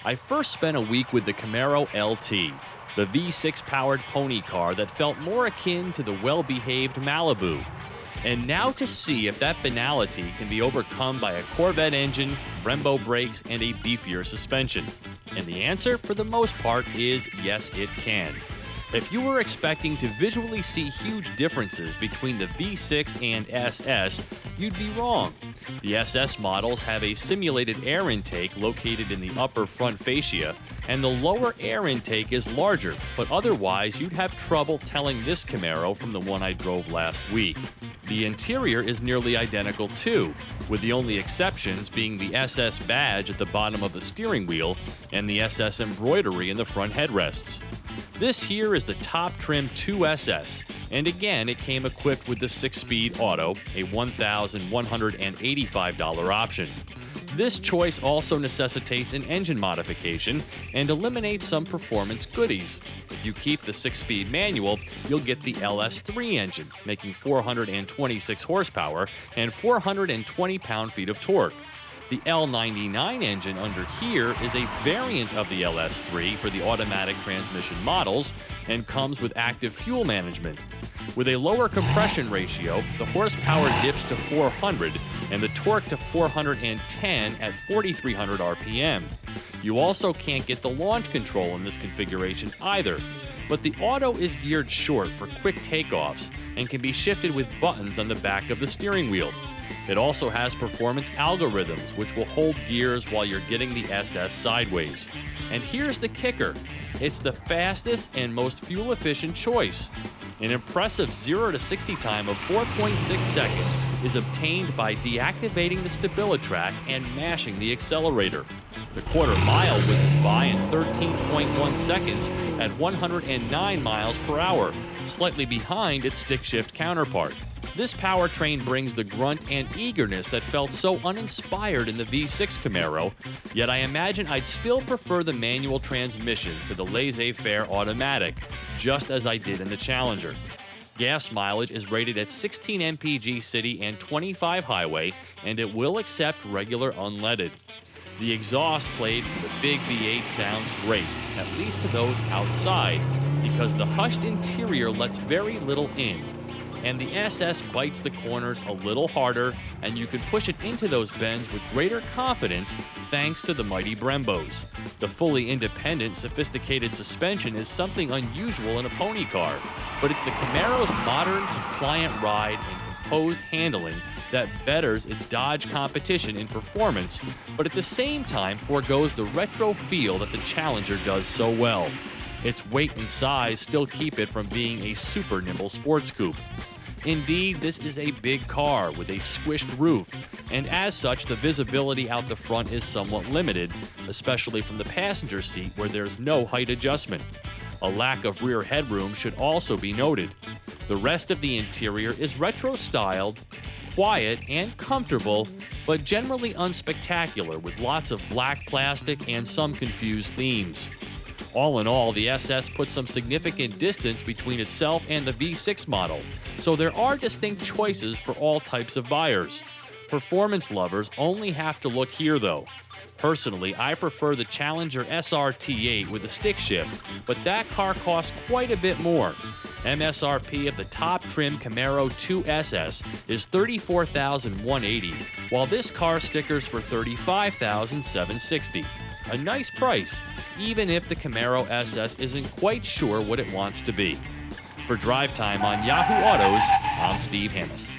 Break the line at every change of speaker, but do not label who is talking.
I first spent a week with the Camaro LT, the V6-powered pony car that felt more akin to the well-behaved Malibu. And now to see if that banality can be overcome by a Corvette engine, Brembo brakes, and a beefier suspension. And the answer, for the most part, is yes, it can. If you were expecting to visually see huge differences between the V6 and SS, you'd be wrong. The SS models have a simulated air intake located in the upper front fascia, and the lower air intake is larger, but otherwise you'd have trouble telling this Camaro from the one I drove last week. The interior is nearly identical too, with the only exceptions being the SS badge at the bottom of the steering wheel and the SS embroidery in the front headrests. This here is the top trim 2SS, and again it came equipped with the 6-speed auto, a $1,185 option. This choice also necessitates an engine modification and eliminates some performance goodies. If you keep the 6-speed manual, you'll get the LS3 engine, making 426 horsepower and 420 pound-feet of torque. The L99 engine under here is a variant of the LS3 for the automatic transmission models and comes with active fuel management. With a lower compression ratio, the horsepower dips to 400 and the torque to 410 at 4,300 RPM. You also can't get the launch control in this configuration either, but the auto is geared short for quick takeoffs and can be shifted with buttons on the back of the steering wheel. It also has performance algorithms, which will hold gears while you're getting the SS sideways. And here's the kicker. It's the fastest and most fuel-efficient choice. An impressive 0 to 60 time of 4.6 seconds is obtained by deactivating the StabiliTrak and mashing the accelerator. The quarter mile whizzes by in 13.1 seconds at 109 miles per hour, slightly behind its stick-shift counterpart. This powertrain brings the grunt and eagerness that felt so uninspired in the V6 Camaro, yet I imagine I'd still prefer the manual transmission to the laissez-faire automatic, just as I did in the Challenger. Gas mileage is rated at 16 mpg city and 25 highway, and it will accept regular unleaded. The exhaust played from the big V8 sounds great, at least to those outside, because the hushed interior lets very little in. And the SS bites the corners a little harder, and you can push it into those bends with greater confidence thanks to the mighty Brembos. The fully independent, sophisticated suspension is something unusual in a pony car, but it's the Camaro's modern, compliant ride and composed handling that betters its Dodge competition in performance, but at the same time forgoes the retro feel that the Challenger does so well. Its weight and size still keep it from being a super nimble sports coupe. Indeed, this is a big car with a squished roof, and as such, the visibility out the front is somewhat limited, especially from the passenger seat where there's no height adjustment. A lack of rear headroom should also be noted. The rest of the interior is retro-styled, quiet, and comfortable, but generally unspectacular with lots of black plastic and some confused themes. All in all, the SS puts some significant distance between itself and the V6 model, so there are distinct choices for all types of buyers. Performance lovers only have to look here though. Personally, I prefer the Challenger SRT8 with a stick shift, but that car costs quite a bit more. MSRP of the top trim Camaro 2SS is $34,180, while this car stickers for $35,760. A nice price, even if the Camaro SS isn't quite sure what it wants to be. For Drive Time on Yahoo Autos, I'm Steve Hammis.